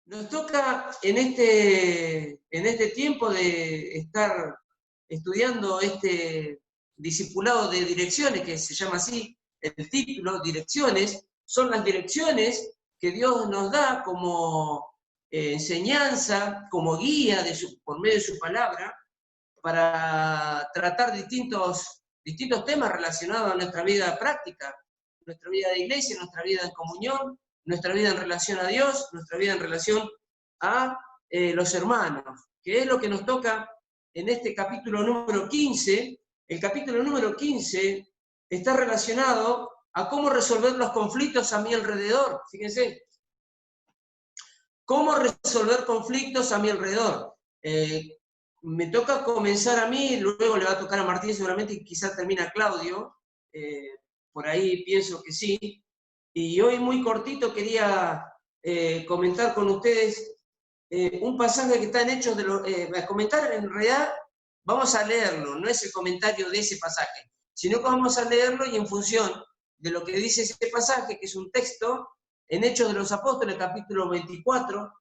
Nos toca en este tiempo de estar estudiando este discipulado de direcciones, que se llama así el título, direcciones, son las direcciones que Dios nos da como enseñanza, como guía por medio de su palabra, para tratar distintos temas relacionados a nuestra vida práctica, nuestra vida de iglesia, nuestra vida en comunión, nuestra vida en relación a Dios, nuestra vida en relación a los hermanos, que es lo que nos toca en este capítulo número 15. El capítulo número 15 está relacionado a cómo resolver los conflictos a mi alrededor. Fíjense, cómo resolver conflictos a mi alrededor. Me toca comenzar a mí, luego le va a tocar a Martín seguramente, y quizás termina Claudio, por ahí pienso que sí. Y hoy muy cortito quería comentar con ustedes un pasaje que está en Hechos de los... comentar en realidad, vamos a leerlo, no es el comentario de ese pasaje, sino que vamos a leerlo y en función de lo que dice ese pasaje, que es un texto, en Hechos de los Apóstoles, capítulo 24,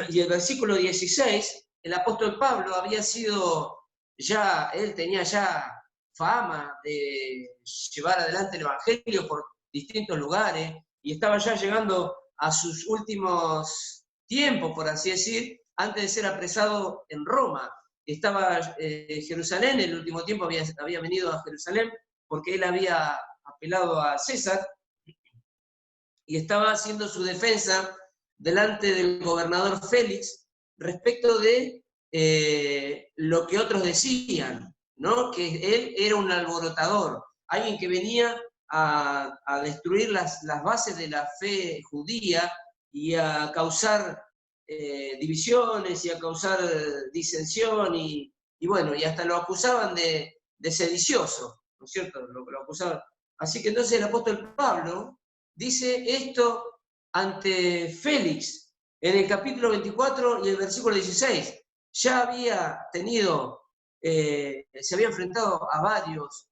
y el versículo 16, el apóstol Pablo había sido él tenía ya fama de llevar adelante el evangelio por distintos lugares, y estaba ya llegando a sus últimos tiempos, por así decir, antes de ser apresado en Roma. Estaba en Jerusalén, en el último tiempo había venido a Jerusalén, porque él había apelado a César, y estaba haciendo su defensa delante del gobernador Félix respecto de lo que otros decían, ¿no? Que él era un alborotador, alguien que venía a destruir las bases de la fe judía y a causar divisiones y a causar disensión y bueno, y hasta lo acusaban de sedicioso, ¿no es cierto? Lo acusaban. Así que entonces el apóstol Pablo dice esto ante Félix en el capítulo 24 y el versículo 16. Ya había se había enfrentado a varios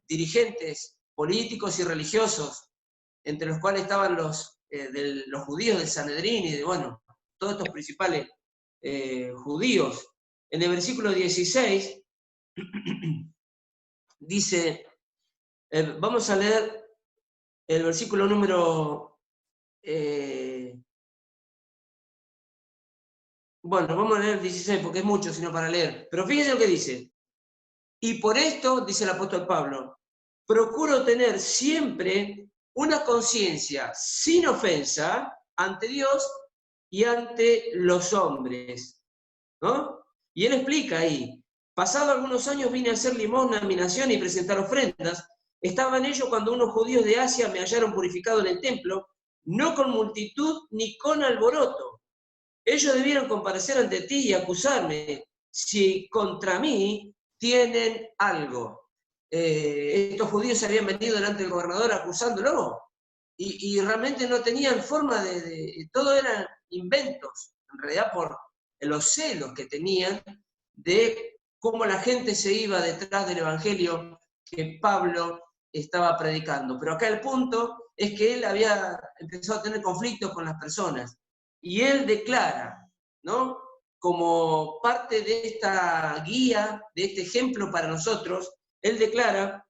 dirigentes políticos y religiosos, entre los cuales estaban los judíos del Sanedrín y de, bueno, todos estos principales judíos. En el versículo 16 dice, vamos a leer el versículo número... bueno, vamos a leer el 16 porque es mucho, sino para leer. Pero fíjense lo que dice. Y por esto, dice el apóstol Pablo, procuro tener siempre una conciencia sin ofensa ante Dios y ante los hombres, ¿no? Y él explica ahí, pasado algunos años vine a hacer limosna a mi nación y presentar ofrendas. Estaba en ello cuando unos judíos de Asia me hallaron purificado en el templo, no con multitud ni con alboroto. Ellos debieron comparecer ante ti y acusarme si contra mí tienen algo. Estos judíos habían venido delante del gobernador acusándolo y realmente no tenían forma todo eran inventos, en realidad por los celos que tenían de cómo la gente se iba detrás del evangelio que Pablo estaba predicando. Pero acá el punto es que él había empezado a tener conflictos con las personas y él declara, ¿no? Como parte de esta guía, de este ejemplo para nosotros, él declara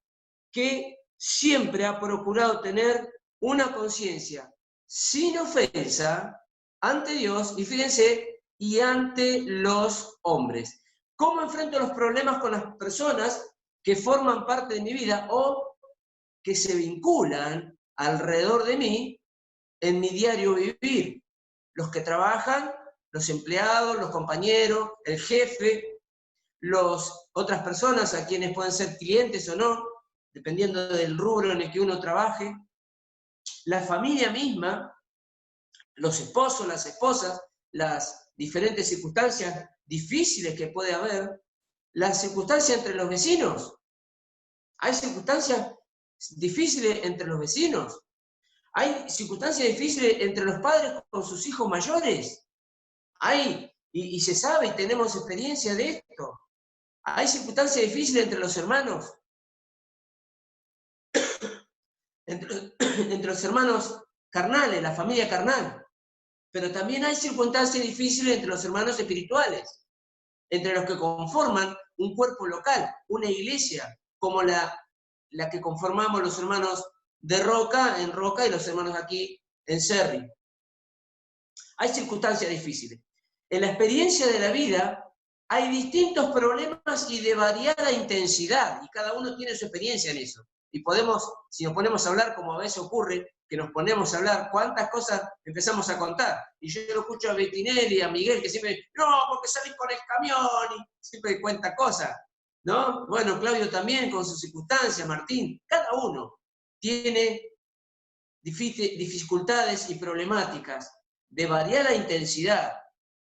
que siempre ha procurado tener una conciencia sin ofensa ante Dios, y fíjense, y ante los hombres. ¿Cómo enfrento los problemas con las personas que forman parte de mi vida o que se vinculan alrededor de mí en mi diario vivir? Los que trabajan, los empleados, los compañeros, el jefe, otras personas a quienes pueden ser clientes o no, dependiendo del rubro en el que uno trabaje, la familia misma, los esposos, las esposas, las diferentes circunstancias difíciles que puede haber, las circunstancias entre los vecinos. Hay circunstancias difíciles entre los vecinos. Hay circunstancias difíciles entre los padres con sus hijos mayores. Y se sabe y tenemos experiencia de esto. Hay circunstancias difíciles entre los hermanos. Entre los hermanos carnales, la familia carnal. pero también hay circunstancias difíciles entre los hermanos espirituales, entre los que conforman un cuerpo local, una iglesia, como la que conformamos los hermanos de Roca, en Roca, y los hermanos aquí en Cerri. Hay circunstancias difíciles. En la experiencia de la vida hay distintos problemas y de variada intensidad, y cada uno tiene su experiencia en eso. Y podemos, si nos ponemos a hablar, como a veces ocurre, que nos ponemos a hablar, cuántas cosas empezamos a contar. Y yo lo escucho a Bettinelli, a Miguel, que siempre, no, porque salís con el camión, y siempre cuenta cosas, ¿no? Bueno, Claudio también, con sus circunstancias, Martín, cada uno tiene dificultades y problemáticas de variada intensidad,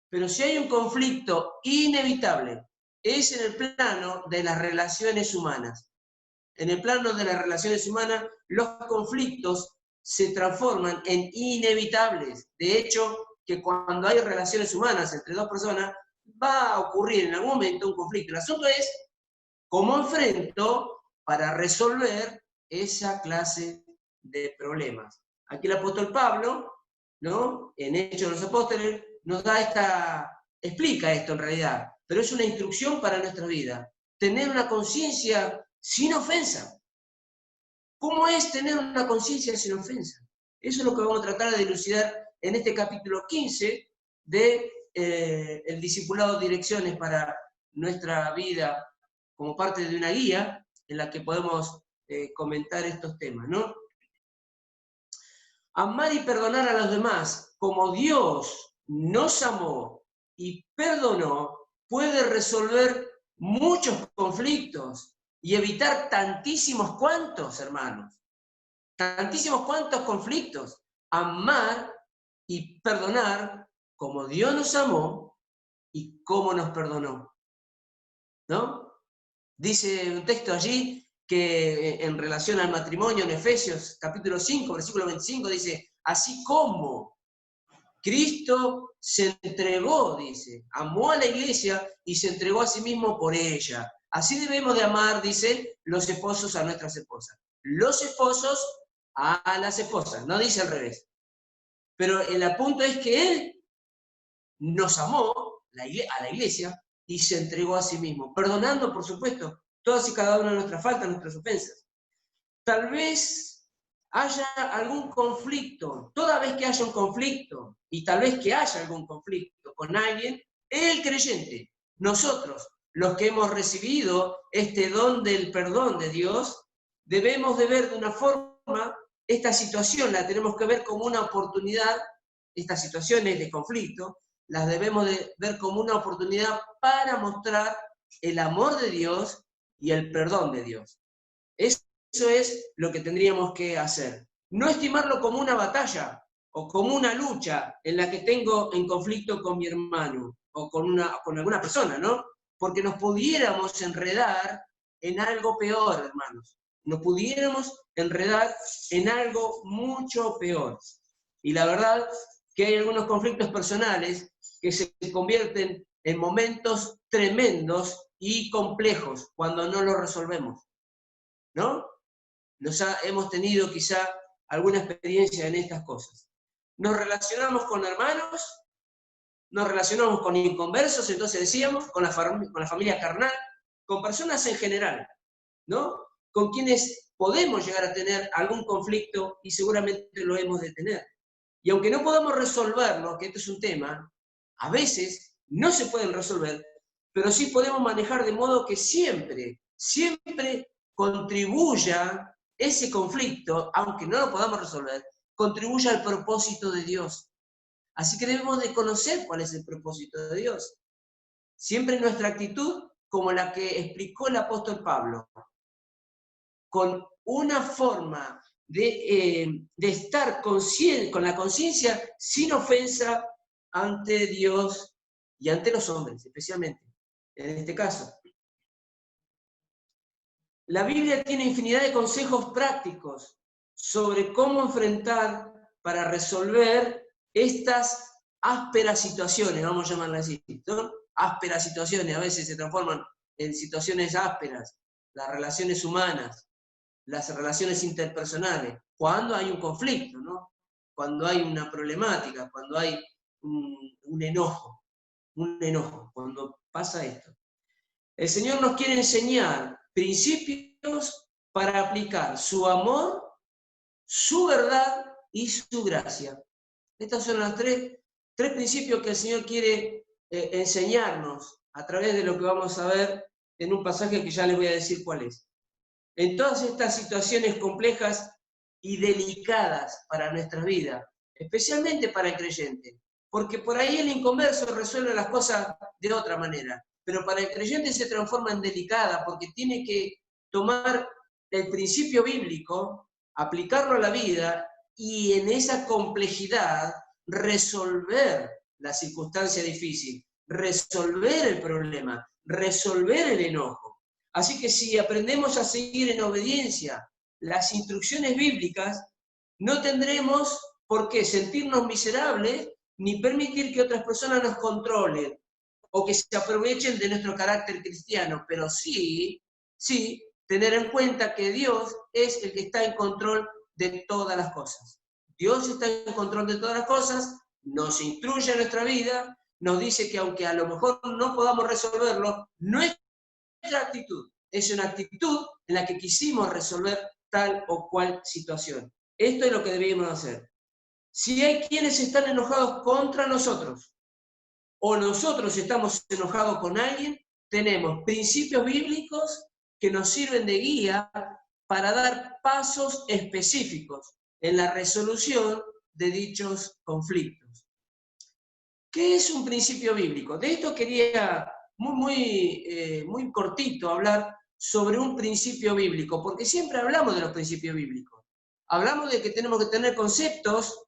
pero si hay un conflicto inevitable, es en el plano de las relaciones humanas. En el plano de las relaciones humanas, los conflictos se transforman en inevitables. De hecho, que cuando hay relaciones humanas entre dos personas, va a ocurrir en algún momento un conflicto. El asunto es cómo enfrento para resolver esa clase de problemas. Aquí el apóstol Pablo, ¿no?, en Hechos de los Apóstoles, nos da explica esto en realidad, pero es una instrucción para nuestra vida. Tener una conciencia sin ofensa. ¿Cómo es tener una conciencia sin ofensa? Eso es lo que vamos a tratar de dilucidar en este capítulo 15 de el discipulado Direcciones para nuestra vida, como parte de una guía en la que podemos comentar estos temas, ¿no? Amar y perdonar a los demás como Dios nos amó y perdonó puede resolver muchos conflictos y evitar tantísimos cuantos, hermanos, tantísimos cuantos conflictos. Amar y perdonar como Dios nos amó y cómo nos perdonó, ¿no? Dice un texto allí que en relación al matrimonio en Efesios capítulo 5, versículo 25, dice, así como Cristo se entregó, dice, amó a la iglesia y se entregó a sí mismo por ella. Así debemos de amar, dice, los esposos a nuestras esposas. Los esposos a las esposas, no dice al revés. Pero el punto es que Él nos amó, a la iglesia, y se entregó a sí mismo, perdonando, por supuesto, todas y cada una de nuestras faltas, nuestras ofensas. Tal vez haya algún conflicto, toda vez que haya un conflicto, y tal vez que haya algún conflicto con alguien, el creyente, nosotros, los que hemos recibido este don del perdón de Dios, debemos de ver de una forma, esta situación la tenemos que ver como una oportunidad, estas situaciones de conflicto, las debemos de ver como una oportunidad para mostrar el amor de Dios y el perdón de Dios. Eso es lo que tendríamos que hacer. No estimarlo como una batalla o como una lucha en la que tengo en conflicto con mi hermano o con alguna persona, ¿no? Porque nos pudiéramos enredar en algo peor, hermanos. Nos pudiéramos enredar en algo mucho peor. Y la verdad que hay algunos conflictos personales que se convierten en momentos tremendos y complejos cuando no los resolvemos, ¿no? Hemos tenido quizá alguna experiencia en estas cosas. Nos relacionamos con hermanos, nos relacionamos con inconversos, entonces decíamos, con la familia carnal, con personas en general, ¿no? Con quienes podemos llegar a tener algún conflicto y seguramente lo hemos de tener. Y aunque no podamos resolverlo, que esto es un tema, a veces no se pueden resolver, pero sí podemos manejar de modo que siempre contribuya ese conflicto, aunque no lo podamos resolver, contribuya al propósito de Dios. Así que debemos de conocer cuál es el propósito de Dios. Siempre nuestra actitud, como la que explicó el apóstol Pablo, con una forma de estar con la conciencia sin ofensa ante Dios y ante los hombres, especialmente, en este caso. La Biblia tiene infinidad de consejos prácticos sobre cómo enfrentar para resolver estas ásperas situaciones, vamos a llamarlas así, ¿no? Ásperas situaciones, a veces se transforman en situaciones ásperas, las relaciones humanas, las relaciones interpersonales, cuando hay un conflicto, ¿no? cuando hay una problemática, cuando hay un enojo, cuando pasa esto. El Señor nos quiere enseñar principios para aplicar su amor, su verdad y su gracia. Estos son los tres principios que el Señor quiere enseñarnos a través de lo que vamos a ver en un pasaje que ya les voy a decir cuál es. En todas estas situaciones complejas y delicadas para nuestra vida, especialmente para el creyente, porque por ahí el inconverso resuelve las cosas de otra manera, pero para el creyente se transforma en delicada porque tiene que tomar el principio bíblico, aplicarlo a la vida y en esa complejidad resolver la circunstancia difícil, resolver el problema, resolver el enojo. Así que si aprendemos a seguir en obediencia las instrucciones bíblicas, no tendremos por qué sentirnos miserables ni permitir que otras personas nos controlen o que se aprovechen de nuestro carácter cristiano, pero sí tener en cuenta que Dios es el que está en control de todas las cosas. Dios está en control de todas las cosas, nos instruye en nuestra vida, nos dice que aunque a lo mejor no podamos resolverlo, nuestra actitud es una actitud en la que quisimos resolver tal o cual situación. Esto es lo que debemos hacer. Si hay quienes están enojados contra nosotros, o nosotros estamos enojados con alguien, tenemos principios bíblicos que nos sirven de guía para dar pasos específicos en la resolución de dichos conflictos. ¿Qué es un principio bíblico? De esto quería muy cortito hablar sobre un principio bíblico, porque siempre hablamos de los principios bíblicos. Hablamos de que tenemos que tener conceptos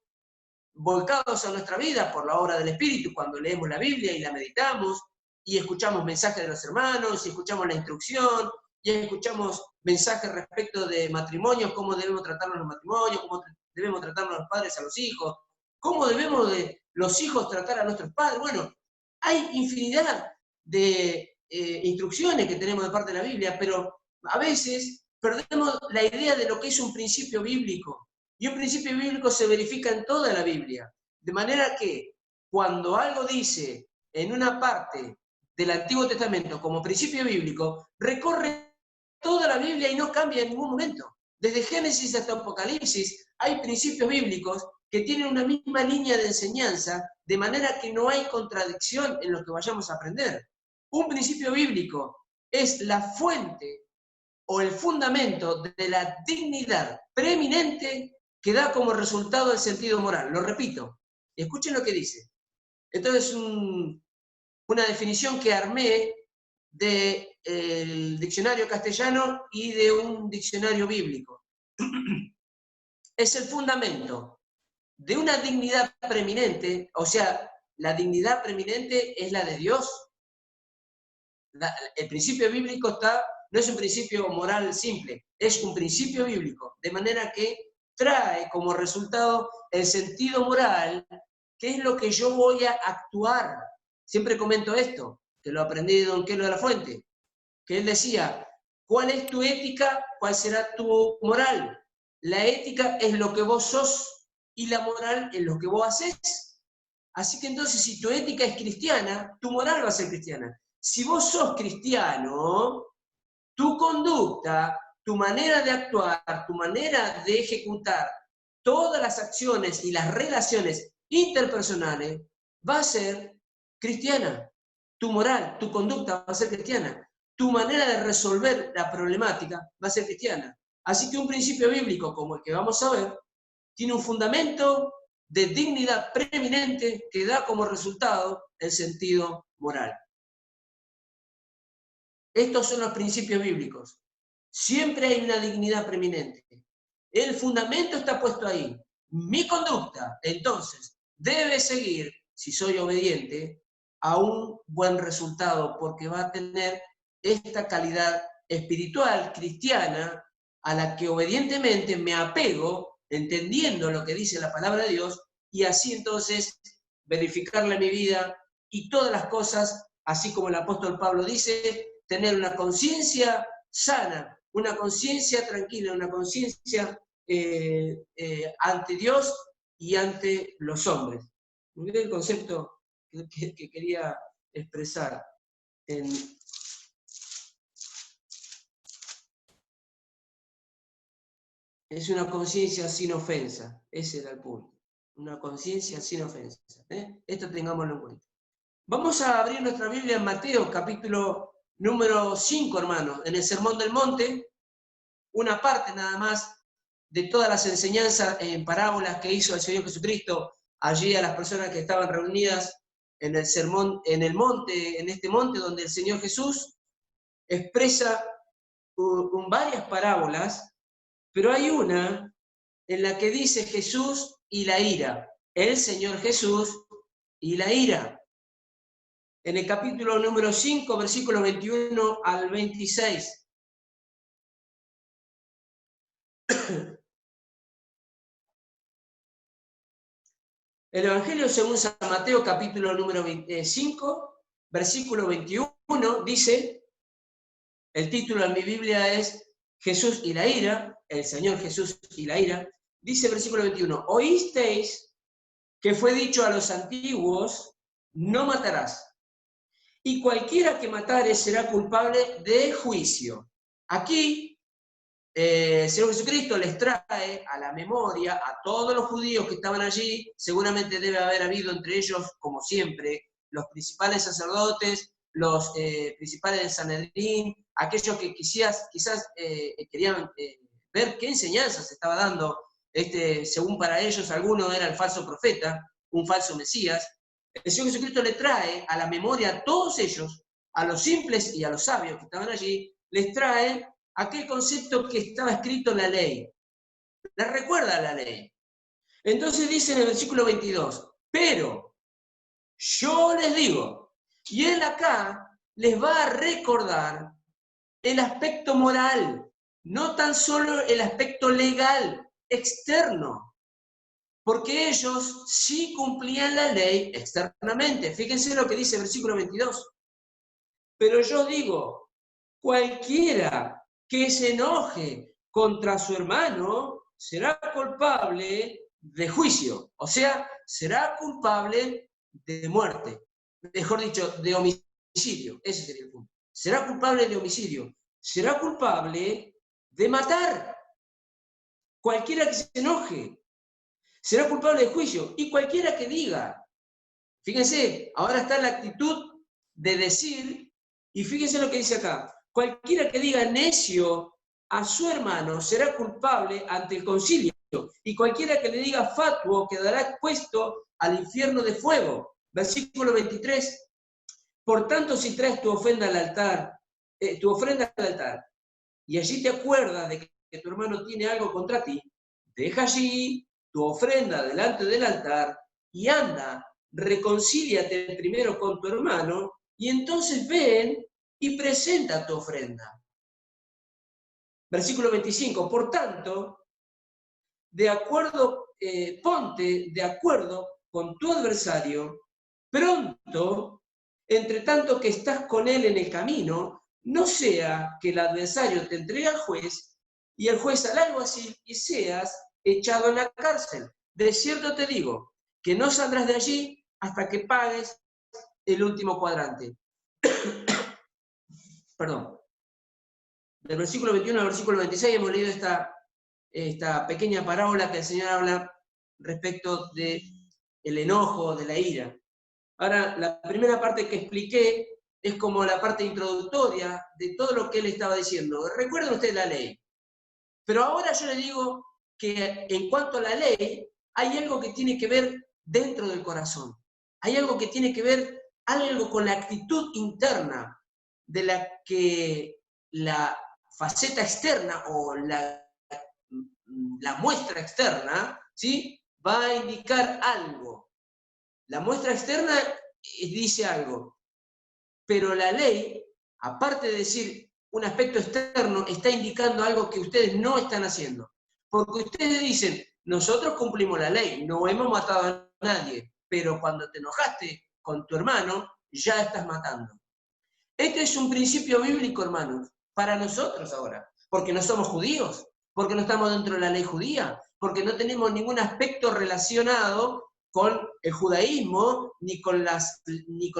volcados a nuestra vida por la obra del Espíritu, cuando leemos la Biblia y la meditamos, y escuchamos mensajes de los hermanos, y escuchamos la instrucción, y escuchamos mensajes respecto de matrimonios, cómo debemos tratarnos los matrimonios, cómo debemos tratarnos los padres a los hijos, cómo debemos los hijos tratar a nuestros padres. Bueno, hay infinidad de instrucciones que tenemos de parte de la Biblia, pero a veces perdemos la idea de lo que es un principio bíblico. Y un principio bíblico se verifica en toda la Biblia. De manera que cuando algo dice en una parte del Antiguo Testamento como principio bíblico, recorre toda la Biblia y no cambia en ningún momento. Desde Génesis hasta Apocalipsis hay principios bíblicos que tienen una misma línea de enseñanza, de manera que no hay contradicción en lo que vayamos a aprender. Un principio bíblico es la fuente o el fundamento de la dignidad preeminente que da como resultado el sentido moral. Lo repito, escuchen lo que dice. Entonces, una definición que armé del diccionario castellano y de un diccionario bíblico. Es el fundamento de una dignidad preeminente, o sea, la dignidad preeminente es la de Dios. El principio bíblico no es un principio moral simple, es un principio bíblico, de manera que trae como resultado el sentido moral, que es lo que yo voy a actuar. Siempre comento esto, que lo aprendí de Don Quelo de la Fuente, que él decía, ¿cuál es tu ética? ¿Cuál será tu moral? La ética es lo que vos sos y la moral es lo que vos haces. Así que entonces, si tu ética es cristiana, tu moral va a ser cristiana. Si vos sos cristiano, tu conducta, tu manera de actuar, tu manera de ejecutar todas las acciones y las relaciones interpersonales va a ser cristiana. Tu moral, tu conducta va a ser cristiana. Tu manera de resolver la problemática va a ser cristiana. Así que un principio bíblico como el que vamos a ver tiene un fundamento de dignidad preeminente que da como resultado el sentido moral. Estos son los principios bíblicos. Siempre hay una dignidad preeminente. El fundamento está puesto ahí. Mi conducta, entonces, debe seguir, si soy obediente, a un buen resultado, porque va a tener esta calidad espiritual, cristiana, a la que obedientemente me apego, entendiendo lo que dice la palabra de Dios, y así entonces verificarla en mi vida y todas las cosas, así como el apóstol Pablo dice, tener una conciencia sana, una conciencia tranquila, una conciencia ante Dios y ante los hombres. Mirá el concepto que quería expresar. Es una conciencia sin ofensa. Ese era el punto. Una conciencia sin ofensa. Esto tengámoslo en cuenta. Vamos a abrir nuestra Biblia en Mateo, capítulo número 5, hermanos. En el Sermón del Monte, una parte nada más de todas las enseñanzas en parábolas que hizo el Señor Jesucristo allí a las personas que estaban reunidas en el sermón, en el monte, en este monte donde el Señor Jesús expresa varias parábolas, pero hay una en la que dice Jesús y la ira, el Señor Jesús y la ira. En el capítulo número 5, versículos 21 al 26. El Evangelio según San Mateo, capítulo número 5, versículo 21, dice, el título en mi Biblia es Jesús y la ira, el Señor Jesús y la ira. Dice el versículo 21, oísteis que fue dicho a los antiguos, no matarás, y cualquiera que matare será culpable de juicio. Aquí el Señor Jesucristo les trae a la memoria a todos los judíos que estaban allí. Seguramente debe haber habido entre ellos, como siempre, los principales sacerdotes, los principales del Sanedrín, aquellos que quizás querían ver qué enseñanzas estaba dando, según para ellos alguno era el falso profeta, un falso Mesías. El Señor Jesucristo le trae a la memoria a todos ellos, a los simples y a los sabios que estaban allí, les trae aquel concepto que estaba escrito en la ley. Les recuerda la ley. Entonces dice en el versículo 22, pero yo les digo, y él acá les va a recordar el aspecto moral, no tan solo el aspecto legal, externo, porque ellos sí cumplían la ley externamente. Fíjense lo que dice el versículo 22. Pero yo digo, cualquiera que se enoje contra su hermano será culpable de juicio, o sea, será culpable de muerte, mejor dicho, de homicidio, ese sería el punto. Será culpable de homicidio, será culpable de matar. Cualquiera que se enoje será culpable de juicio, y cualquiera que diga, fíjense, ahora está la actitud de decir, y fíjense lo que dice acá, cualquiera que diga necio a su hermano será culpable ante el concilio, y cualquiera que le diga fatuo quedará expuesto al infierno de fuego. Versículo 23. Por tanto, si traes tu ofrenda al altar, y allí te acuerdas de que tu hermano tiene algo contra ti, deja allí tu ofrenda delante del altar y anda, reconcíliate primero con tu hermano, y entonces ven y presenta tu ofrenda. Versículo 25, por tanto, ponte de acuerdo con tu adversario pronto, entre tanto que estás con él en el camino, no sea que el adversario te entregue al juez y el juez al alguacil y seas echado en la cárcel. De cierto te digo, que no saldrás de allí hasta que pagues el último cuadrante. Perdón. Del versículo 21 al versículo 26 hemos leído esta pequeña parábola que el Señor habla respecto del enojo, de la ira. Ahora, la primera parte que expliqué es como la parte introductoria de todo lo que él estaba diciendo. Recuerden ustedes la ley. Pero ahora yo le digo que en cuanto a la ley, hay algo que tiene que ver dentro del corazón. Hay algo que tiene que ver algo con la actitud interna de la que la faceta externa o la muestra externa, ¿sí?, va a indicar algo. La muestra externa dice algo, pero la ley, aparte de decir un aspecto externo, está indicando algo que ustedes no están haciendo. Porque ustedes dicen, nosotros cumplimos la ley, no hemos matado a nadie, pero cuando te enojaste con tu hermano, ya estás matando. Este es un principio bíblico, hermanos, para nosotros ahora, porque no somos judíos, porque no estamos dentro de la ley judía, porque no tenemos ningún aspecto relacionado con el judaísmo, ni con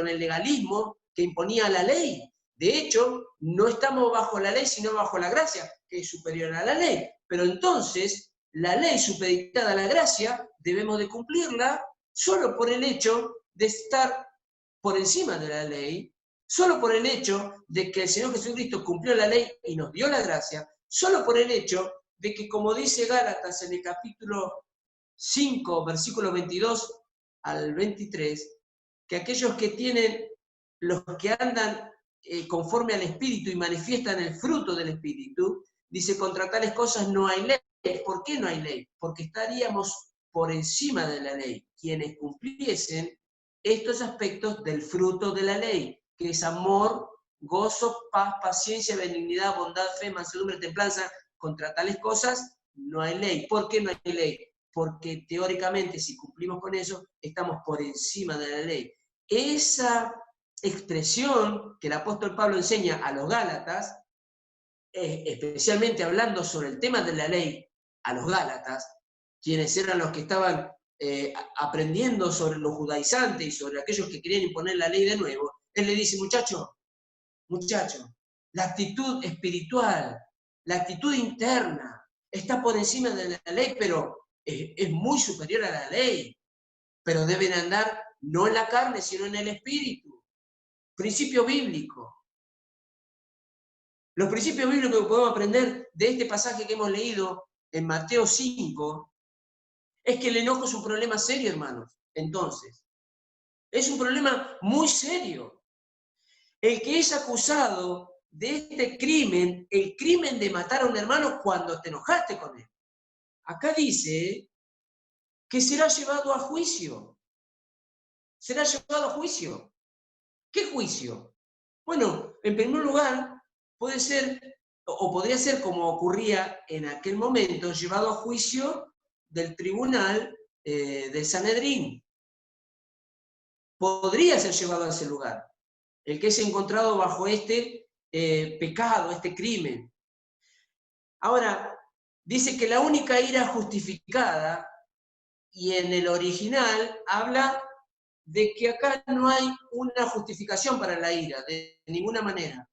el legalismo que imponía la ley. De hecho, no estamos bajo la ley, sino bajo la gracia, que es superior a la ley. Pero entonces, la ley supeditada a la gracia, debemos de cumplirla solo por el hecho de estar por encima de la ley, solo por el hecho de que el Señor Jesucristo cumplió la ley y nos dio la gracia, solo por el hecho de que, como dice Gálatas en el capítulo 5, versículo 22 al 23, que aquellos que tienen, los que andan conforme al Espíritu y manifiestan el fruto del Espíritu, dice, contra tales cosas no hay ley. ¿Por qué no hay ley? Porque estaríamos por encima de la ley. Quienes cumpliesen estos aspectos del fruto de la ley, que es amor, gozo, paz, paciencia, benignidad, bondad, fe, mansedumbre, templanza. Contra tales cosas no hay ley. ¿Por qué no hay ley? Porque teóricamente, si cumplimos con eso, estamos por encima de la ley. Esa expresión que el apóstol Pablo enseña a los Gálatas, especialmente hablando sobre el tema de la ley a los Gálatas, quienes eran los que estaban aprendiendo sobre los judaizantes y sobre aquellos que querían imponer la ley de nuevo, él le dice, muchacho, la actitud espiritual, la actitud interna, está por encima de la ley, pero es muy superior a la ley. Pero deben andar no en la carne, sino en el espíritu. Principio bíblico. Los principios bíblicos que podemos aprender de este pasaje que hemos leído en Mateo 5 es que el enojo es un problema serio, hermanos. Entonces, es un problema muy serio. El que es acusado de este crimen, el crimen de matar a un hermano cuando te enojaste con él. Acá dice que será llevado a juicio. Será llevado a juicio. ¿Qué juicio? Bueno, en primer lugar, puede ser, o podría ser como ocurría en aquel momento, llevado a juicio del tribunal del Sanedrín. Podría ser llevado a ese lugar. El que es encontrado bajo este pecado, este crimen. Ahora, dice que la única ira justificada, y en el original habla de que acá no hay una justificación para la ira, de ninguna manera.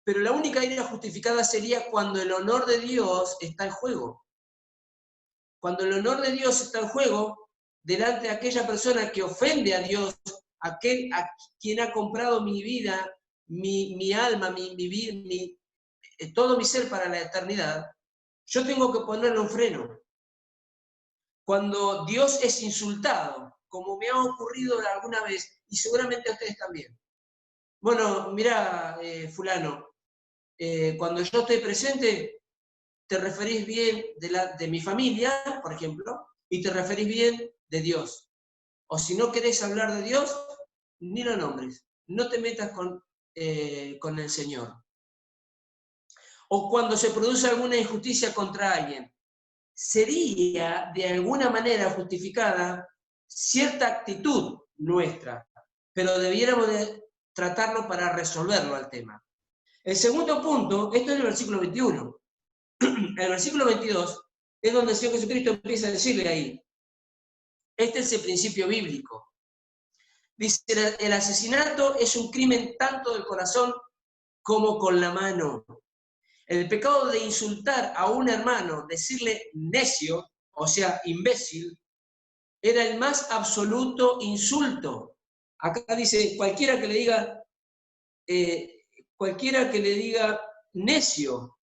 Pero la única ira justificada sería cuando el honor de Dios está en juego. Cuando el honor de Dios está en juego, delante de aquella persona que ofende a Dios, a quien ha comprado mi vida, mi alma, todo mi ser para la eternidad, yo tengo que ponerle un freno. Cuando Dios es insultado, como me ha ocurrido alguna vez, y seguramente a ustedes también. Bueno, mirá, fulano, cuando yo estoy presente, te referís bien de mi familia, por ejemplo, y te referís bien de Dios. O si no querés hablar de Dios, ni lo nombres. No te metas con el Señor. O cuando se produce alguna injusticia contra alguien, sería de alguna manera justificada cierta actitud nuestra, pero debiéramos de tratarlo para resolverlo al tema. El segundo punto, esto es el versículo 21. El versículo 22 es donde el Señor Jesucristo empieza a decirle ahí, este es el principio bíblico. Dice, el asesinato es un crimen tanto del corazón como con la mano. El pecado de insultar a un hermano, decirle necio, o sea, imbécil, era el más absoluto insulto. Acá dice, cualquiera que le diga necio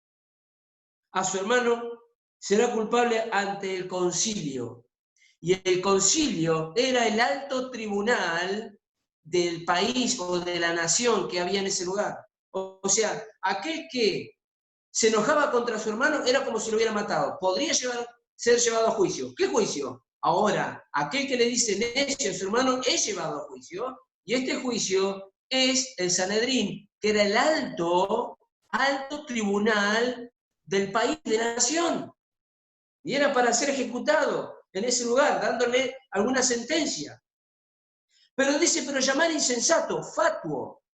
a su hermano será culpable ante el concilio. Y el concilio era el alto tribunal del país o de la nación que había en ese lugar. O sea, aquel que se enojaba contra su hermano era como si lo hubiera matado. Podría ser llevado a juicio. ¿Qué juicio? Ahora, aquel que le dice necio a su hermano es llevado a juicio. Y este juicio es el Sanedrín, que era el alto tribunal del país, de la nación. Y era para ser ejecutado en ese lugar, dándole alguna sentencia. Pero dice, pero llamar insensato, fatuo,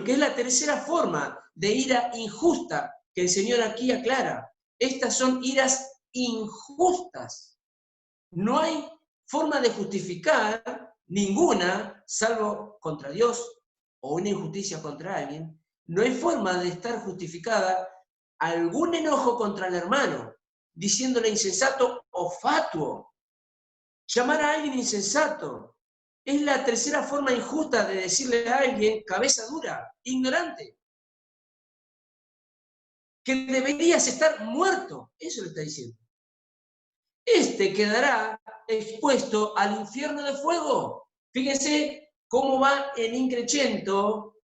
que es la tercera forma de ira injusta que el Señor aquí aclara. Estas son iras injustas. No hay forma de justificar ninguna, salvo contra Dios o una injusticia contra alguien. No hay forma de estar justificada algún enojo contra el hermano, diciéndole insensato o fatuo. Llamar a alguien insensato es la tercera forma injusta de decirle a alguien cabeza dura, ignorante, que deberías estar muerto. Eso le está diciendo. Este quedará expuesto al infierno de fuego. Fíjense cómo va en increchento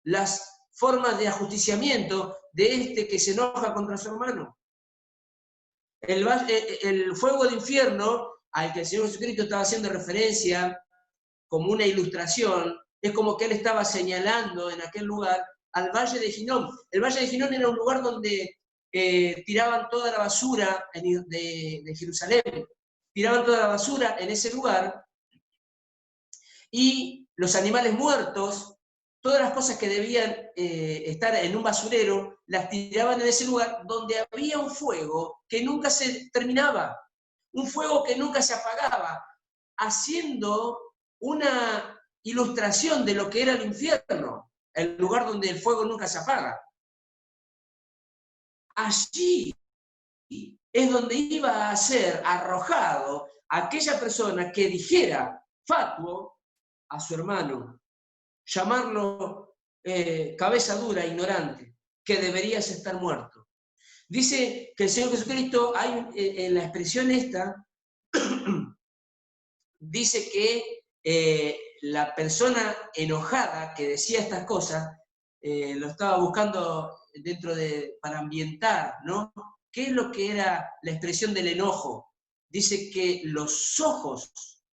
las formas de ajusticiamiento de este que se enoja contra su hermano. El fuego de infierno al que el Señor Jesucristo estaba haciendo referencia como una ilustración, es como que él estaba señalando en aquel lugar al Valle de Ginón. El Valle de Ginón era un lugar donde tiraban toda la basura de Jerusalén, tiraban toda la basura en ese lugar, y los animales muertos, todas las cosas que debían estar en un basurero, las tiraban en ese lugar donde había un fuego que nunca se terminaba, un fuego que nunca se apagaba, haciendo una ilustración de lo que era el infierno, el lugar donde el fuego nunca se apaga. Allí es donde iba a ser arrojado aquella persona que dijera fatuo a su hermano, llamarlo cabeza dura, ignorante, que deberías estar muerto. Dice que el Señor Jesucristo, hay en la expresión esta, dice que la persona enojada que decía estas cosas, lo estaba buscando para ambientar, ¿no? ¿Qué es lo que era la expresión del enojo? Dice que los ojos,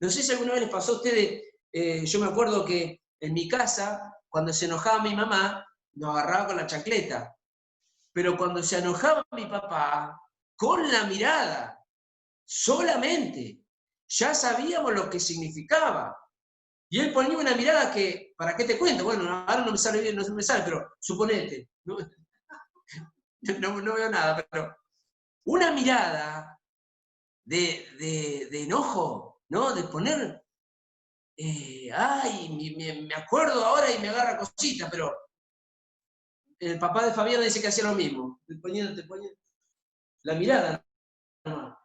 no sé si alguna vez les pasó a ustedes, yo me acuerdo que en mi casa, cuando se enojaba mi mamá, nos agarraba con la chancleta, pero cuando se enojaba mi papá, con la mirada, solamente, ya sabíamos lo que significaba. Y él ponía una mirada que, ¿para qué te cuento? Bueno, ahora no me sale bien, no me sale, pero suponete, no veo nada, pero una mirada de enojo, ¿no? De poner, me acuerdo ahora y me agarra cosita, pero el papá de Fabián dice que hacía lo mismo, te ponía la mirada, ¿no?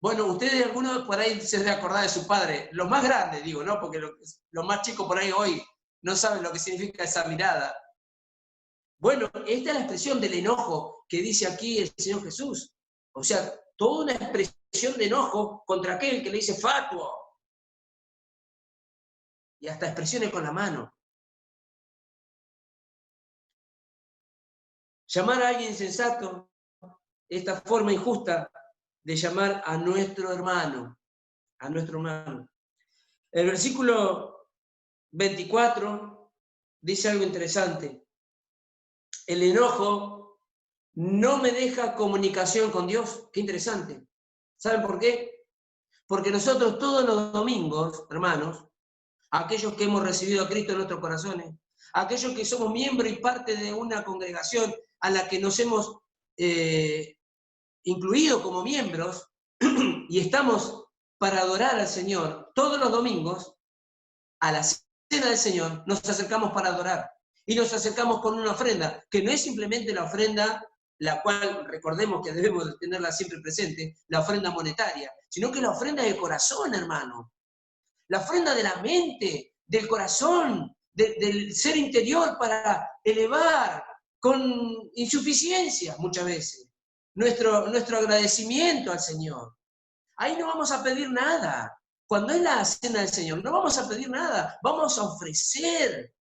Bueno, ustedes, algunos por ahí se deben acordar de su padre, los más grandes, digo, ¿no? Porque los más chicos por ahí hoy no saben lo que significa esa mirada. Bueno, esta es la expresión del enojo que dice aquí el Señor Jesús. O sea, toda una expresión de enojo contra aquel que le dice fatuo. Y hasta expresiones con la mano. Llamar a alguien insensato, esta forma injusta de llamar a nuestro hermano, El versículo 24 dice algo interesante. El enojo no me deja comunicación con Dios. Qué interesante. ¿Saben por qué? Porque nosotros todos los domingos, hermanos, aquellos que hemos recibido a Cristo en nuestros corazones, aquellos que somos miembros y parte de una congregación a la que nos hemos incluido como miembros y estamos para adorar al Señor todos los domingos, a la cena del Señor, nos acercamos para adorar. Y nos acercamos con una ofrenda, que no es simplemente la ofrenda, la cual recordemos que debemos tenerla siempre presente, la ofrenda monetaria, sino que la ofrenda del corazón, hermano. La ofrenda de la mente, del corazón, del ser interior para elevar con insuficiencia muchas veces nuestro agradecimiento al Señor. Ahí no vamos a pedir nada. Cuando es la cena del Señor, no vamos a pedir nada, vamos a ofrecer.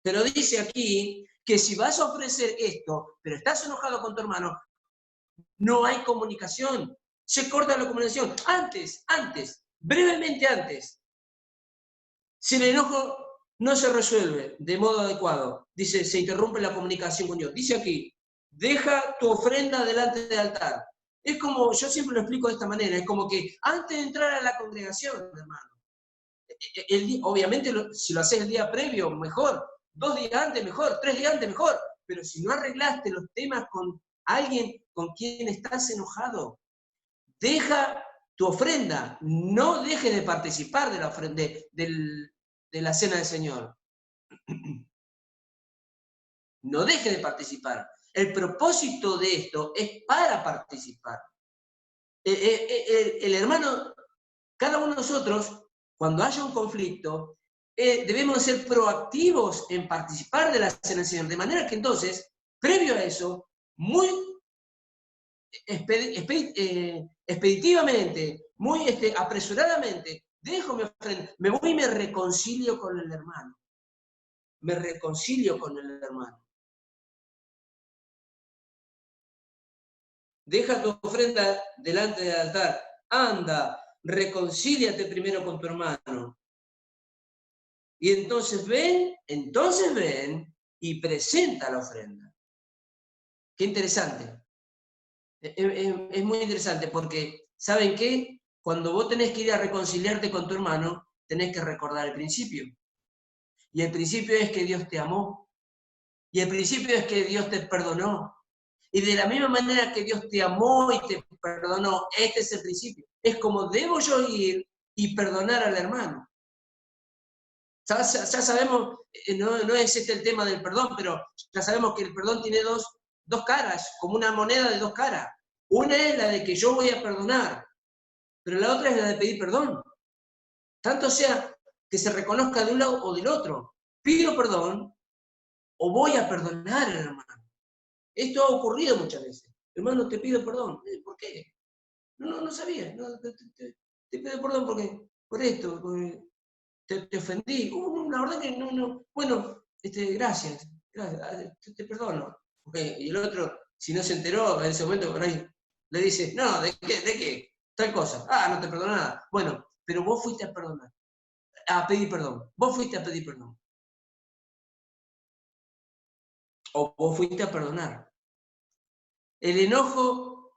Pero dice aquí que si vas a ofrecer esto, pero estás enojado con tu hermano, no hay comunicación. Se corta la comunicación. Antes, brevemente antes, si el enojo no se resuelve de modo adecuado, dice, se interrumpe la comunicación con Dios. Dice aquí, deja tu ofrenda delante del altar. Es como, yo siempre lo explico de esta manera, es como que antes de entrar a la congregación, hermano, obviamente si lo haces el día previo, mejor, 2 días antes, mejor, 3 días antes, mejor, pero si no arreglaste los temas con alguien con quien estás enojado, deja tu ofrenda, no dejes de participar de la ofrenda, de la cena del Señor. No dejes de participar. El propósito de esto es para participar. El hermano, cada uno de nosotros, cuando haya un conflicto, debemos ser proactivos en participar de la cena del Señor, de manera que entonces, previo a eso, muy expeditivamente, muy apresuradamente, dejo mi ofrenda, me voy y me reconcilio con el hermano. Me reconcilio con el hermano. Deja tu ofrenda delante del altar. Anda, reconcíliate primero con tu hermano. Y entonces ven y presenta la ofrenda. Qué interesante. Es muy interesante porque, ¿saben qué? Cuando vos tenés que ir a reconciliarte con tu hermano, tenés que recordar el principio. Y el principio es que Dios te amó. Y el principio es que Dios te perdonó. Y de la misma manera que Dios te amó y te perdonó, este es el principio. Es como debo yo ir y perdonar al hermano. Ya sabemos, no es este el tema del perdón, pero ya sabemos que el perdón tiene dos caras, como una moneda de dos caras. Una es la de que yo voy a perdonar, pero la otra es la de pedir perdón. Tanto sea que se reconozca de un lado o del otro. Pido perdón o voy a perdonar al hermano. Esto ha ocurrido muchas veces. Hermano, te pido perdón. ¿Por qué? No sabía. Te pido perdón por esto, porque te ofendí. La verdad que no. Bueno, gracias. Te perdono. Okay. Y el otro, si no se enteró en ese momento, por ahí le dice, no, ¿de qué? Tal cosa. Ah, no te perdono nada. Bueno, pero vos fuiste a perdonar. A pedir perdón. Vos fuiste a pedir perdón. O vos fuiste a perdonar. El enojo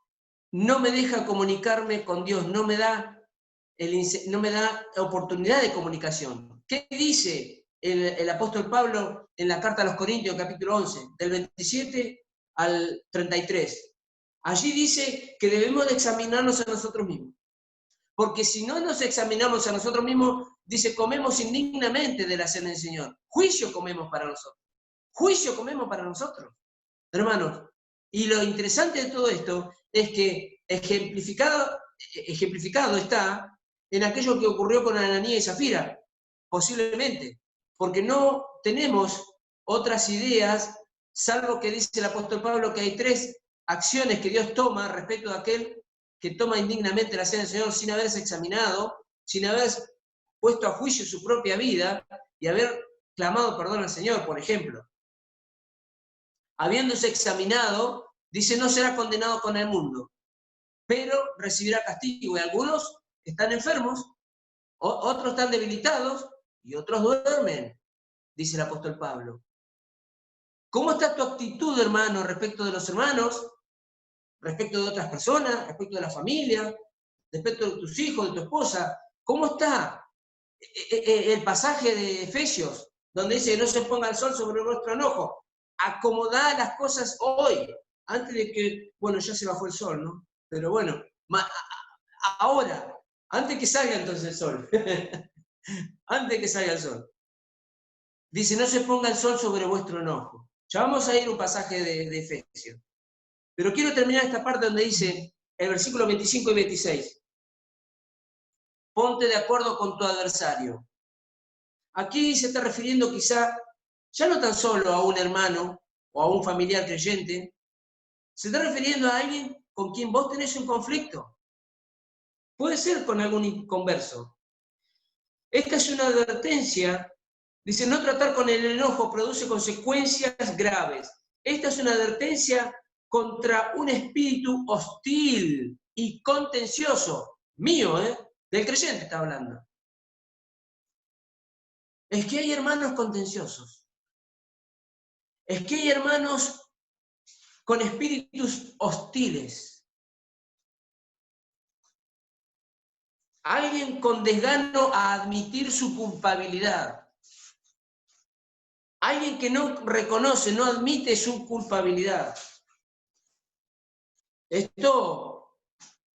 no me deja comunicarme con Dios, no me da oportunidad de comunicación. ¿Qué dice el apóstol Pablo en la carta a los Corintios, capítulo 11, del 27 al 33? Allí dice que debemos de examinarnos a nosotros mismos. Porque si no nos examinamos a nosotros mismos, dice, comemos indignamente de la cena del Señor. Juicio comemos para nosotros. Juicio comemos para nosotros. Hermanos, y lo interesante de todo esto es que ejemplificado está en aquello que ocurrió con Ananías y Zafira, posiblemente, porque no tenemos otras ideas, salvo que dice el apóstol Pablo que hay 3 acciones que Dios toma respecto a aquel que toma indignamente la cena del Señor sin haberse examinado, sin haber puesto a juicio su propia vida y haber clamado perdón al Señor, por ejemplo. Habiéndose examinado, dice, no será condenado con el mundo, pero recibirá castigo. Y algunos están enfermos, otros están debilitados y otros duermen, dice el apóstol Pablo. ¿Cómo está tu actitud, hermano, respecto de los hermanos, respecto de otras personas, respecto de la familia, respecto de tus hijos, de tu esposa? ¿Cómo está el pasaje de Efesios, donde dice, no se ponga el sol sobre nuestro enojo? Acomodá las cosas hoy, antes de que, bueno, ya se bajó el sol, ¿no? Pero bueno, ahora, antes que salga entonces el sol, antes que salga el sol. Dice, no se ponga el sol sobre vuestro enojo. Ya vamos a ir a un pasaje de Efesios. Pero quiero terminar esta parte donde dice, el versículo 25 y 26, ponte de acuerdo con tu adversario. Aquí se está refiriendo quizá ya no tan solo a un hermano o a un familiar creyente, se está refiriendo a alguien con quien vos tenés un conflicto. Puede ser con algún inconverso. Esta es una advertencia, dice, no tratar con el enojo produce consecuencias graves. Esta es una advertencia contra un espíritu hostil y contencioso, mío, del creyente está hablando. Es que hay hermanos contenciosos. Es que hay hermanos con espíritus hostiles. Alguien con desgano a admitir su culpabilidad. Alguien que no reconoce, no admite su culpabilidad. Esto,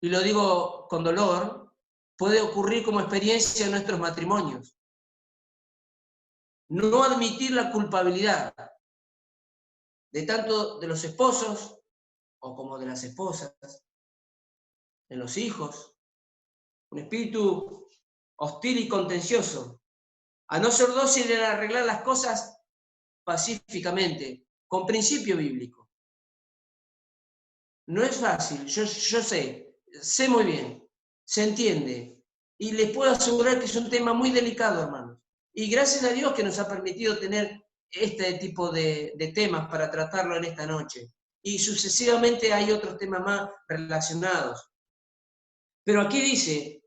y lo digo con dolor, puede ocurrir como experiencia en nuestros matrimonios. No admitir la culpabilidad de tanto de los esposos o como de las esposas, de los hijos, un espíritu hostil y contencioso, a no ser dócil en arreglar las cosas pacíficamente, con principio bíblico. No es fácil, yo sé muy bien, se entiende, y les puedo asegurar que es un tema muy delicado, hermanos. Y gracias a Dios que nos ha permitido tener este tipo de temas para tratarlo en esta noche. Y sucesivamente hay otros temas más relacionados. Pero aquí dice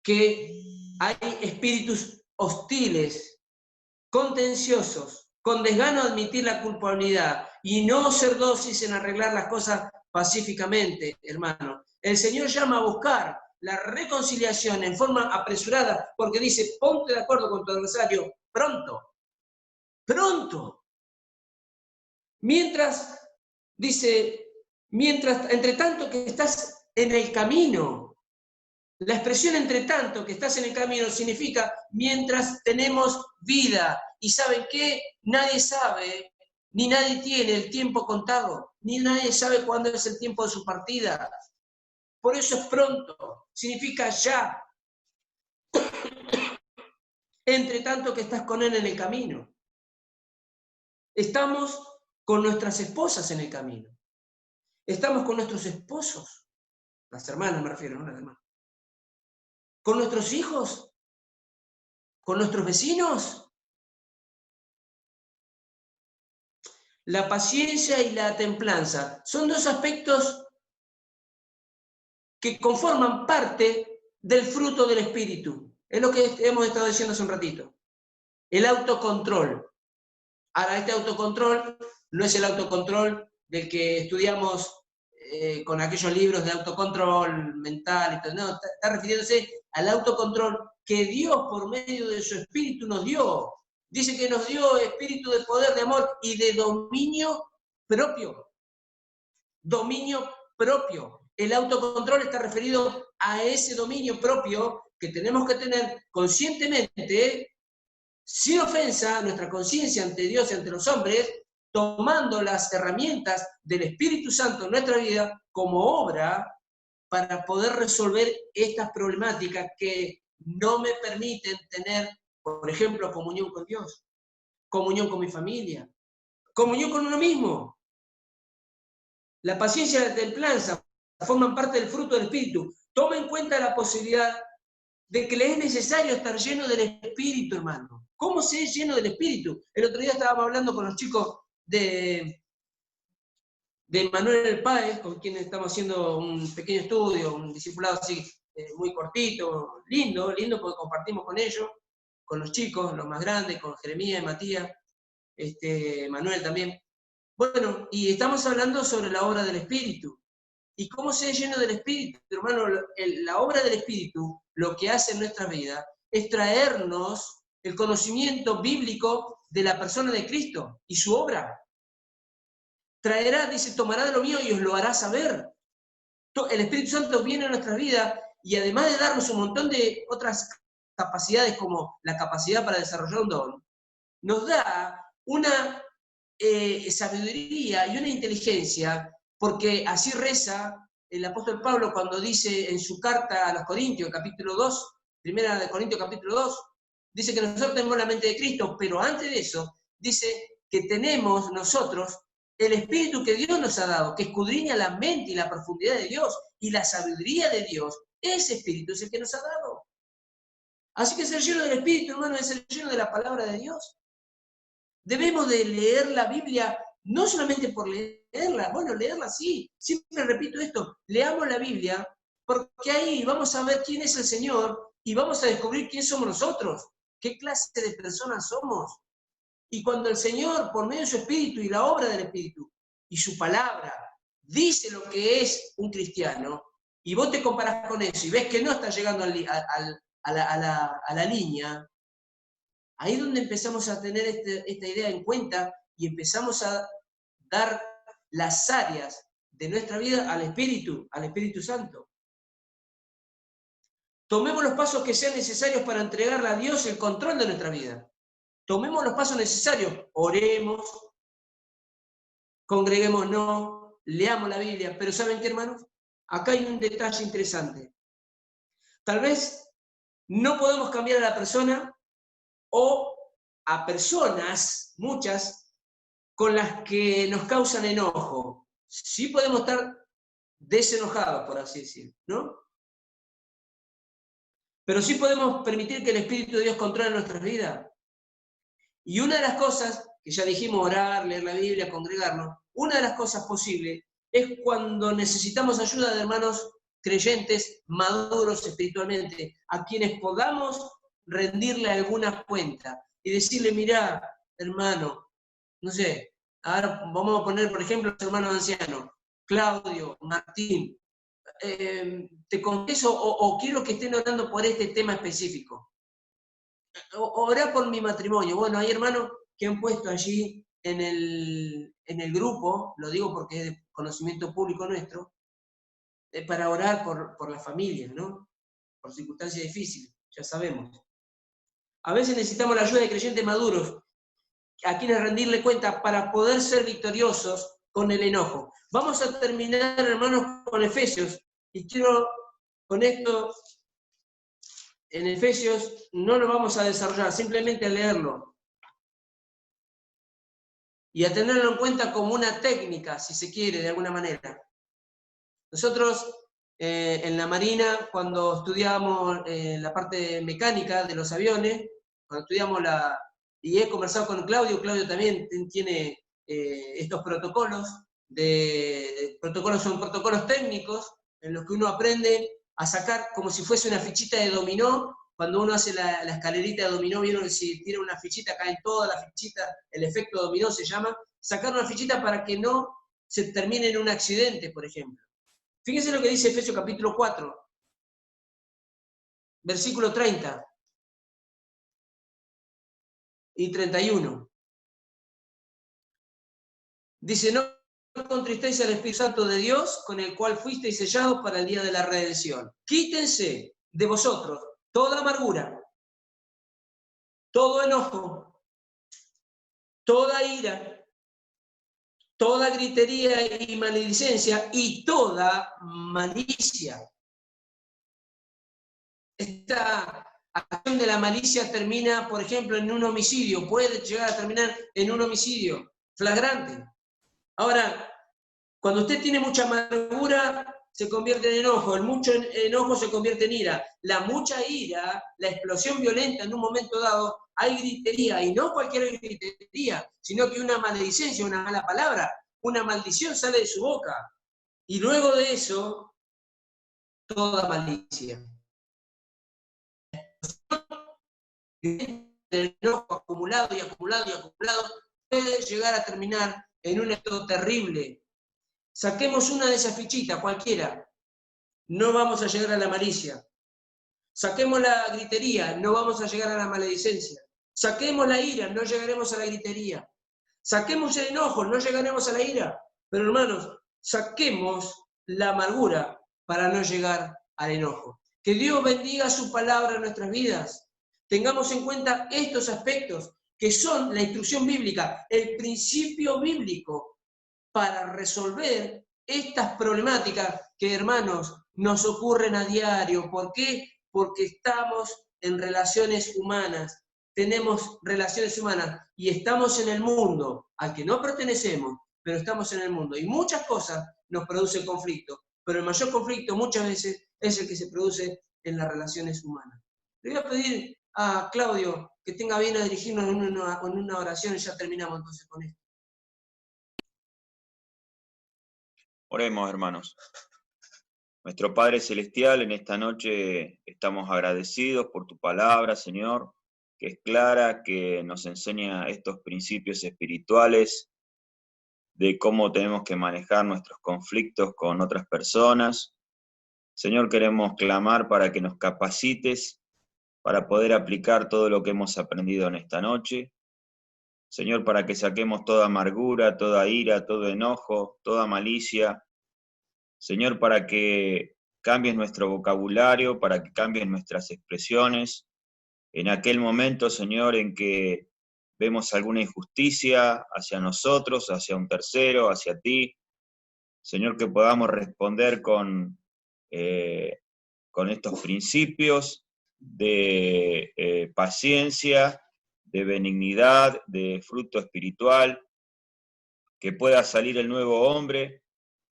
que hay espíritus hostiles, contenciosos, con desgano de admitir la culpabilidad y no ser dóciles en arreglar las cosas pacíficamente, hermano. El Señor llama a buscar la reconciliación en forma apresurada, porque dice, ponte de acuerdo con tu adversario pronto, pronto. Mientras, dice, entre tanto que estás en el camino. La expresión entre tanto que estás en el camino significa mientras tenemos vida. ¿Y saben qué? Nadie sabe, ni nadie tiene el tiempo contado, ni nadie sabe cuándo es el tiempo de su partida. Por eso es pronto, significa ya. Entre tanto que estás con él en el camino. Estamos con nuestras esposas en el camino. Estamos con nuestros esposos. Las hermanas me refiero, no las hermanas. Con nuestros hijos. Con nuestros vecinos. La paciencia y la templanza son dos aspectos que conforman parte del fruto del Espíritu. Es lo que hemos estado diciendo hace un ratito. El autocontrol. Ahora, este autocontrol no es el autocontrol del que estudiamos con aquellos libros de autocontrol mental y todo. No, está refiriéndose al autocontrol que Dios por medio de su Espíritu nos dio. Dice que nos dio espíritu de poder, de amor y de dominio propio. Dominio propio. El autocontrol está referido a ese dominio propio que tenemos que tener conscientemente, sin ofensa a nuestra conciencia ante Dios y ante los hombres, tomando las herramientas del Espíritu Santo en nuestra vida como obra para poder resolver estas problemáticas que no me permiten tener, por ejemplo, comunión con Dios, comunión con mi familia, comunión con uno mismo. La paciencia y la templanza forman parte del fruto del Espíritu. Toma en cuenta la posibilidad de que le es necesario estar lleno del Espíritu, hermano. ¿Cómo se es lleno del Espíritu? El otro día estábamos hablando con los chicos de Manuel Páez, con quien estamos haciendo un pequeño estudio, un discipulado así muy cortito, lindo porque compartimos con ellos, con los chicos, los más grandes, con Jeremías y Matías, Manuel también. Bueno, y estamos hablando sobre la obra del Espíritu. ¿Y cómo se es lleno del Espíritu? Hermano, la obra del Espíritu, lo que hace en nuestra vida, es traernos el conocimiento bíblico de la persona de Cristo y su obra. Traerá, dice, tomará de lo mío y os lo hará saber. El Espíritu Santo viene a nuestra vida y además de darnos un montón de otras capacidades como la capacidad para desarrollar un don, nos da una sabiduría y una inteligencia, porque así reza el apóstol Pablo cuando dice en su carta a los Corintios, capítulo 2, primera de Corintios, capítulo 2, dice que nosotros tenemos la mente de Cristo, pero antes de eso, dice que tenemos nosotros el Espíritu que Dios nos ha dado, que escudriña la mente y la profundidad de Dios y la sabiduría de Dios. Ese Espíritu es el que nos ha dado. Así que ser lleno del Espíritu, hermano, es ser lleno de la palabra de Dios. Debemos de leer la Biblia no solamente por leerla, bueno, leerla sí, siempre repito esto, leamos la Biblia porque ahí vamos a ver quién es el Señor y vamos a descubrir quién somos nosotros, qué clase de personas somos. Y cuando el Señor, por medio de su Espíritu y la obra del Espíritu y su palabra, dice lo que es un cristiano, y vos te comparás con eso y ves que no está llegando a la línea, ahí es donde empezamos a tener esta idea en cuenta y empezamos a dar las áreas de nuestra vida al Espíritu Santo. Tomemos los pasos que sean necesarios para entregarle a Dios el control de nuestra vida. Tomemos los pasos necesarios. Oremos, congreguémonos, leamos la Biblia. Pero ¿saben qué, hermanos? Acá hay un detalle interesante. Tal vez no podemos cambiar a la persona o a personas, muchas, con las que nos causan enojo. Sí podemos estar desenojados, por así decirlo, ¿no? Pero sí podemos permitir que el Espíritu de Dios controle nuestras vidas. Y una de las cosas, que ya dijimos, orar, leer la Biblia, congregarnos, una de las cosas posibles es cuando necesitamos ayuda de hermanos creyentes, maduros espiritualmente, a quienes podamos rendirle alguna cuenta y decirle, mirá, hermano, no sé, ahora vamos a poner, por ejemplo, los hermanos ancianos, Claudio, Martín, te confieso o quiero que estén orando por este tema específico. Orá por mi matrimonio. Bueno, hay hermanos que han puesto allí en el grupo, lo digo porque es de conocimiento público nuestro, para orar por la familia, ¿no? Por circunstancias difíciles, ya sabemos. A veces necesitamos la ayuda de creyentes maduros, a quienes rendirle cuenta para poder ser victoriosos con el enojo. Vamos a terminar, hermanos, con Efesios, y quiero con esto, en Efesios, no lo vamos a desarrollar, simplemente a leerlo. Y a tenerlo en cuenta como una técnica, si se quiere, de alguna manera. Nosotros, en la Marina, cuando estudiábamos la parte mecánica de los aviones, cuando estudiamos y he conversado con Claudio también tiene estos protocolos, son protocolos técnicos, en los que uno aprende a sacar como si fuese una fichita de dominó. Cuando uno hace la escalerita de dominó, vieron que si tira una fichita, caen todas las fichitas, el efecto dominó se llama, sacar una fichita para que no se termine en un accidente, por ejemplo. Fíjense lo que dice Efesios capítulo 4, versículo 30 y 31. Dice, no contristéis al Espíritu Santo de Dios, con el cual fuisteis sellados para el día de la redención. Quítense de vosotros toda amargura, todo enojo, toda ira, toda gritería y maledicencia y toda malicia. Esta acción de la malicia termina, por ejemplo, en un homicidio, puede llegar a terminar en un homicidio flagrante. Ahora, cuando usted tiene mucha amargura, se convierte en enojo, el mucho enojo se convierte en ira. La mucha ira, la explosión violenta en un momento dado, hay gritería, y no cualquier gritería, sino que una maledicencia, una mala palabra, una maldición sale de su boca. Y luego de eso, toda malicia. El enojo acumulado y acumulado y acumulado puede llegar a terminar en un estado terrible. Saquemos una de esas fichitas, cualquiera, no vamos a llegar a la malicia. Saquemos la gritería, no vamos a llegar a la maledicencia. Saquemos la ira, no llegaremos a la gritería. Saquemos el enojo, no llegaremos a la ira. Pero hermanos, saquemos la amargura para no llegar al enojo. Que Dios bendiga su palabra en nuestras vidas. Tengamos en cuenta estos aspectos que son la instrucción bíblica, el principio bíblico para resolver estas problemáticas que, hermanos, nos ocurren a diario. ¿Por qué? Porque estamos en relaciones humanas, tenemos relaciones humanas y estamos en el mundo al que no pertenecemos, pero estamos en el mundo. Y muchas cosas nos producen conflicto, pero el mayor conflicto muchas veces es el que se produce en las relaciones humanas. Le voy a pedir a Claudio que tenga bien a dirigirnos en una oración y ya terminamos entonces con esto. Oremos, hermanos. Nuestro Padre Celestial, en esta noche estamos agradecidos por tu palabra, Señor, que es clara, que nos enseña estos principios espirituales de cómo tenemos que manejar nuestros conflictos con otras personas. Señor, queremos clamar para que nos capacites para poder aplicar todo lo que hemos aprendido en esta noche. Señor, para que saquemos toda amargura, toda ira, todo enojo, toda malicia. Señor, para que cambies nuestro vocabulario, para que cambies nuestras expresiones. En aquel momento, Señor, en que vemos alguna injusticia hacia nosotros, hacia un tercero, hacia ti, Señor, que podamos responder con estos principios de paciencia, de benignidad, de fruto espiritual, que pueda salir el nuevo hombre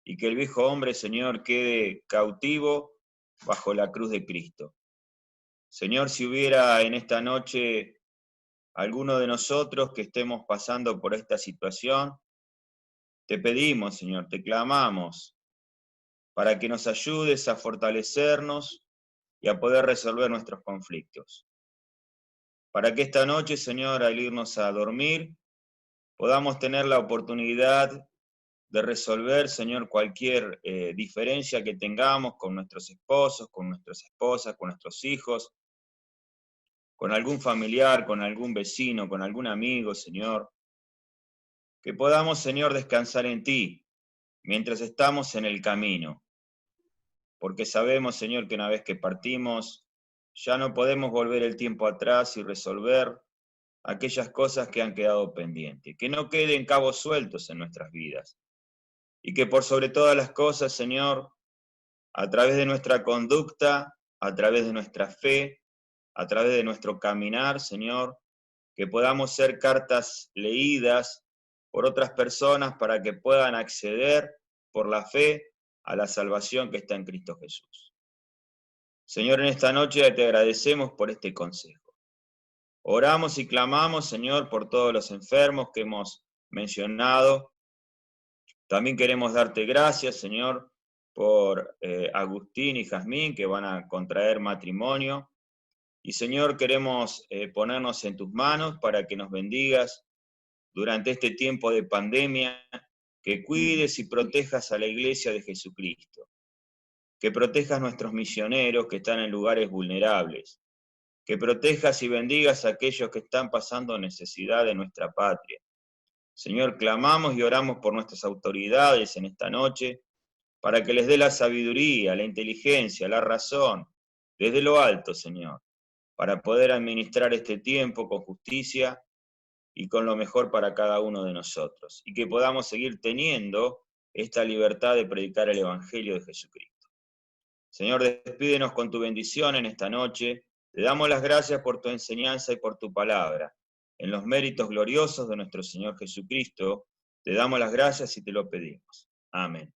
y que el viejo hombre, Señor, quede cautivo bajo la cruz de Cristo. Señor, si hubiera en esta noche alguno de nosotros que estemos pasando por esta situación, te pedimos, Señor, te clamamos para que nos ayudes a fortalecernos y a poder resolver nuestros conflictos. Para que esta noche, Señor, al irnos a dormir, podamos tener la oportunidad de resolver, Señor, cualquier diferencia que tengamos con nuestros esposos, con nuestras esposas, con nuestros hijos, con algún familiar, con algún vecino, con algún amigo, Señor. Que podamos, Señor, descansar en ti mientras estamos en el camino. Porque sabemos, Señor, que una vez que partimos, ya no podemos volver el tiempo atrás y resolver aquellas cosas que han quedado pendientes. Que no queden cabos sueltos en nuestras vidas. Y que por sobre todas las cosas, Señor, a través de nuestra conducta, a través de nuestra fe, a través de nuestro caminar, Señor, que podamos ser cartas leídas por otras personas para que puedan acceder por la fe a la salvación que está en Cristo Jesús. Señor, en esta noche te agradecemos por este consejo. Oramos y clamamos, Señor, por todos los enfermos que hemos mencionado. También queremos darte gracias, Señor, por Agustín y Jazmín, que van a contraer matrimonio. Y, Señor, queremos ponernos en tus manos para que nos bendigas durante este tiempo de pandemia, que cuides y protejas a la iglesia de Jesucristo, que protejas a nuestros misioneros que están en lugares vulnerables, que protejas y bendigas a aquellos que están pasando necesidad de nuestra patria. Señor, clamamos y oramos por nuestras autoridades en esta noche, para que les dé la sabiduría, la inteligencia, la razón, desde lo alto, Señor, para poder administrar este tiempo con justicia y con lo mejor para cada uno de nosotros, y que podamos seguir teniendo esta libertad de predicar el Evangelio de Jesucristo. Señor, despídenos con tu bendición en esta noche. Te damos las gracias por tu enseñanza y por tu palabra. En los méritos gloriosos de nuestro Señor Jesucristo, te damos las gracias y te lo pedimos. Amén.